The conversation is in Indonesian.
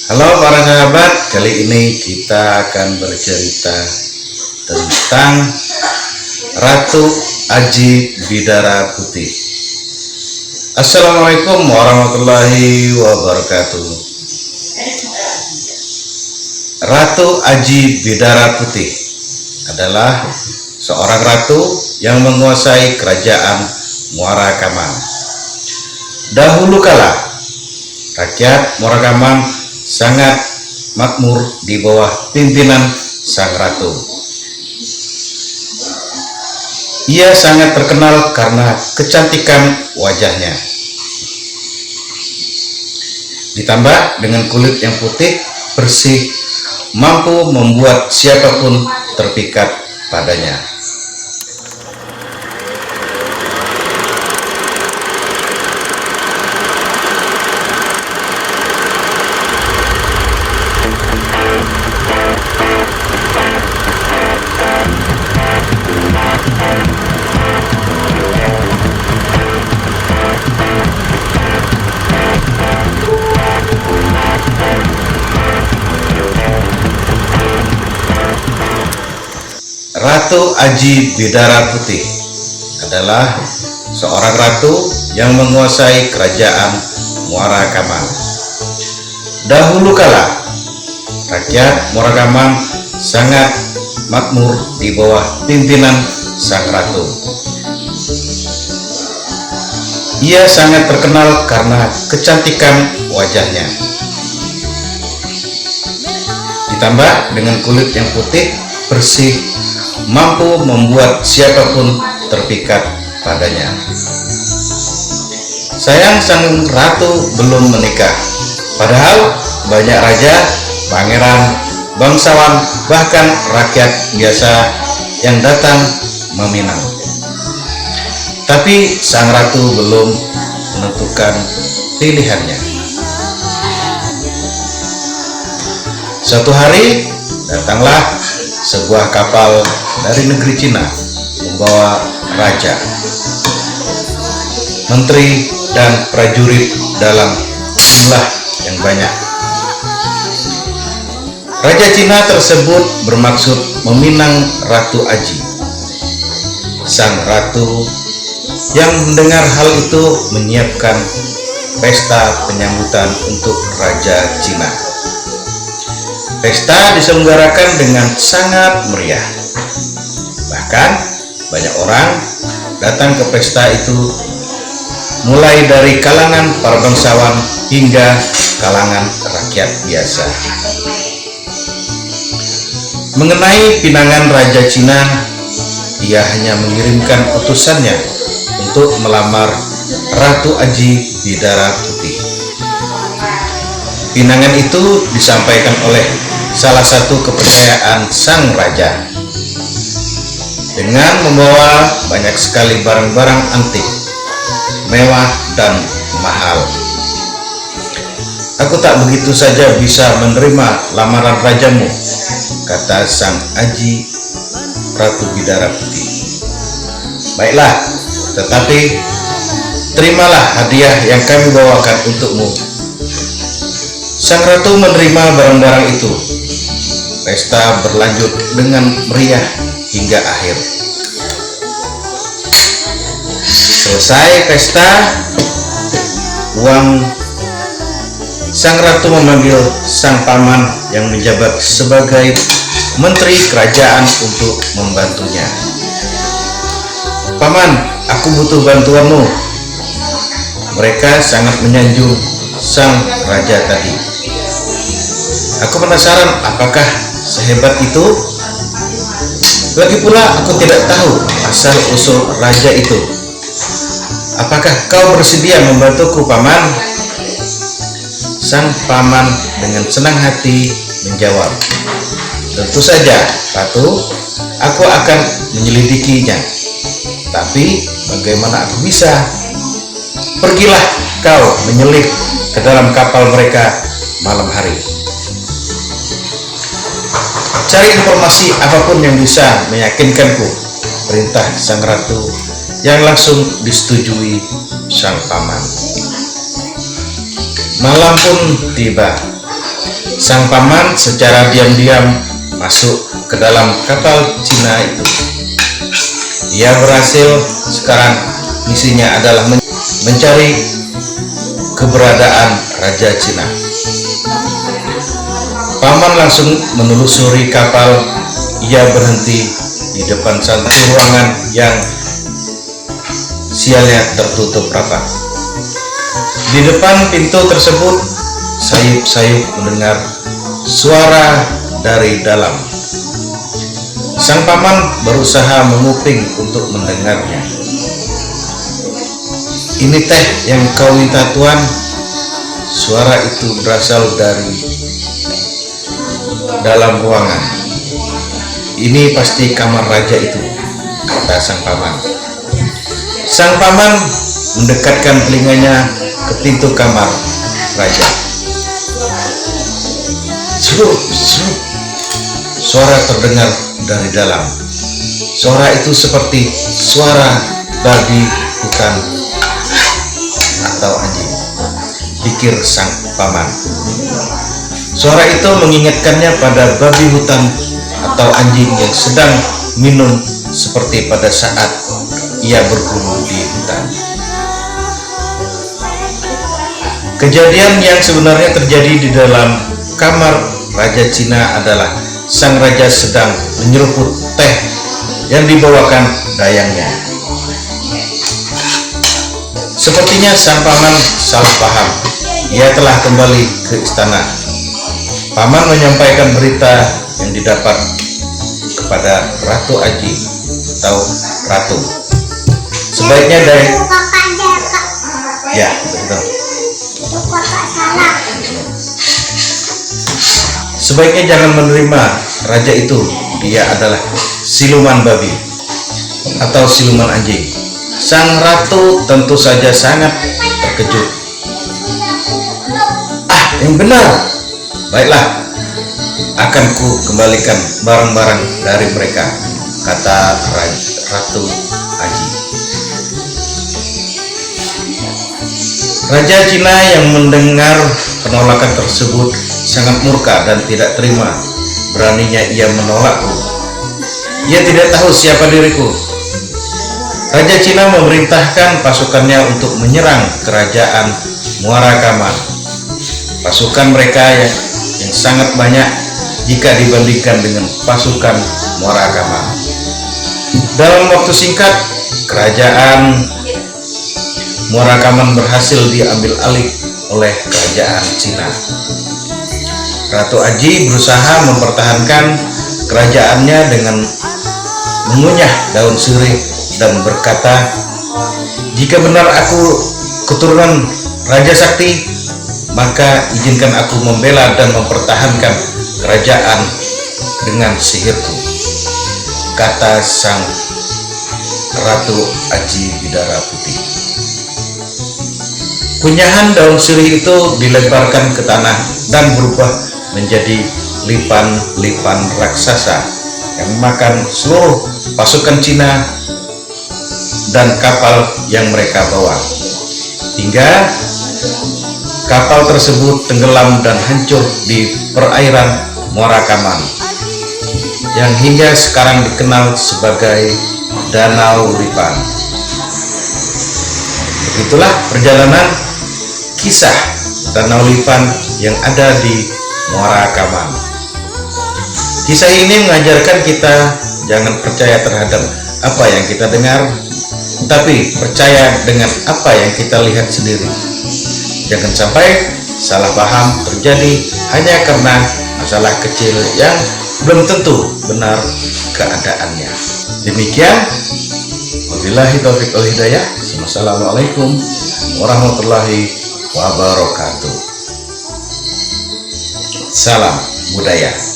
Halo para sahabat, kali ini kita akan bercerita tentang Ratu Aji Bidara Putih. Assalamualaikum warahmatullahi wabarakatuh. Ratu Aji Bidara Putih adalah seorang ratu yang menguasai kerajaan Muara Kamang. Dahulu kala, rakyat Muara Kamang sangat makmur di bawah pimpinan sang ratu. Ia sangat terkenal karena kecantikan wajahnya, ditambah dengan kulit yang putih bersih, mampu membuat siapapun terpikat padanya. Ratu Aji Bidara Putih adalah seorang ratu yang menguasai kerajaan Muara Kamang. Dahulu kala, rakyat Muara Kamang sangat makmur di bawah pimpinan sang ratu. Ia sangat terkenal karena kecantikan wajahnya, ditambah dengan kulit yang putih bersih, mampu membuat siapapun terpikat padanya. Sayang sang ratu belum menikah, padahal banyak raja, pangeran, bangsawan, bahkan rakyat biasa yang datang meminang. Tapi sang ratu belum menentukan pilihannya. Suatu hari datanglah sebuah kapal dari negeri Cina membawa raja, menteri, dan prajurit dalam jumlah yang banyak. Raja Cina tersebut bermaksud meminang Ratu Aji. Sang ratu yang mendengar hal itu menyiapkan pesta penyambutan untuk Raja Cina. Pesta diselenggarakan dengan sangat meriah. Bahkan banyak orang datang ke pesta itu, mulai dari kalangan para bangsawan hingga kalangan rakyat biasa. Mengenai pinangan Raja Cina, ia hanya mengirimkan utusannya untuk melamar Ratu Aji Bidara Putih. Pinangan itu disampaikan oleh salah satu kepercayaan sang raja dengan membawa banyak sekali barang-barang antik, mewah dan mahal. "Aku tak begitu saja bisa menerima lamaran rajamu," kata sang Aji Ratu Bidara Putih. "Baiklah, tetapi terimalah hadiah yang kami bawakan untukmu." Sang ratu menerima barang-barang itu. Pesta berlanjut dengan meriah hingga akhir. Selesai pesta, sang ratu memanggil sang paman yang menjabat sebagai menteri kerajaan untuk membantunya. "Paman, aku butuh bantuanmu." Mereka sangat menyanjung sang raja tadi. "Aku penasaran apakah sehebat itu? Lagi pula aku tidak tahu asal-usul raja itu. Apakah kau bersedia membantuku, paman?" Sang paman dengan senang hati menjawab, "Tentu saja, Ratu. Aku akan menyelidikinya. Tapi bagaimana aku bisa? Pergilah kau menyelip ke dalam kapal mereka malam hari. Cari informasi apapun yang bisa meyakinkanku," perintah sang ratu yang langsung disetujui sang paman. Malam pun tiba. Sang paman secara diam-diam masuk ke dalam kapal Cina itu. Ia berhasil. Sekarang misinya adalah mencari keberadaan Raja Cina. Paman langsung menelusuri kapal. Ia berhenti di depan satu ruangan yang sialnya tertutup rapat. Di depan pintu tersebut, sayup-sayup mendengar suara dari dalam. Sang paman berusaha menguping untuk mendengarnya. "Ini teh yang kau minta, Tuan." Suara itu berasal dari dalam ruangan. "Ini pasti kamar raja itu," kata sang paman. Sang paman mendekatkan telinganya ke pintu kamar raja. "Serup, serup," suara terdengar dari dalam. Suara itu seperti suara babi hutan atau anjing, pikir sang paman. Suara itu mengingatkannya pada babi hutan atau anjing yang sedang minum seperti pada saat ia berburu di hutan. Kejadian yang sebenarnya terjadi di dalam kamar Raja Cina adalah sang raja sedang menyeruput teh yang dibawakan dayangnya. Sepertinya sang paman salah paham. Ia telah kembali ke istana. Paman menyampaikan berita yang didapat kepada Ratu Aji atau Ratu. Sebaiknya ya, betul. Sebaiknya jangan menerima raja itu. Dia adalah siluman babi atau siluman anjing. Sang ratu tentu saja sangat terkejut. Yang benar. Baiklah, akan ku kembalikan barang-barang dari mereka, kata Ratu Aji. Raja Cina yang mendengar penolakan tersebut sangat murka dan tidak terima. Beraninya ia menolakku. Ia tidak tahu siapa diriku. Raja Cina memerintahkan pasukannya untuk menyerang kerajaan Muara Kaman. Pasukan mereka yang sangat banyak jika dibandingkan dengan pasukan Muara Kaman. Dalam waktu singkat, kerajaan Muara Kaman berhasil diambil alih oleh kerajaan Cina. Ratu Aji berusaha mempertahankan kerajaannya dengan mengunyah daun sirih dan berkata, "Jika benar aku keturunan Raja Sakti, maka izinkan aku membela dan mempertahankan kerajaan dengan sihirku," kata sang Ratu Aji Bidara Putih. Kunyahan daun sirih itu dilemparkan ke tanah dan berubah menjadi lipan-lipan raksasa yang memakan seluruh pasukan Cina dan kapal yang mereka bawa, hingga kapal tersebut tenggelam dan hancur di perairan Muara Kaman yang hingga sekarang dikenal sebagai Danau Lipan. Begitulah perjalanan kisah Danau Lipan yang ada di Muara Kaman. Kisah ini mengajarkan kita jangan percaya terhadap apa yang kita dengar, tapi percaya dengan apa yang kita lihat sendiri. Jangan sampai salah paham terjadi hanya karena masalah kecil yang belum tentu benar keadaannya. Demikian, wabillahi taufiq wal hidayah. Wassalamualaikum warahmatullahi wabarakatuh. Salam budaya.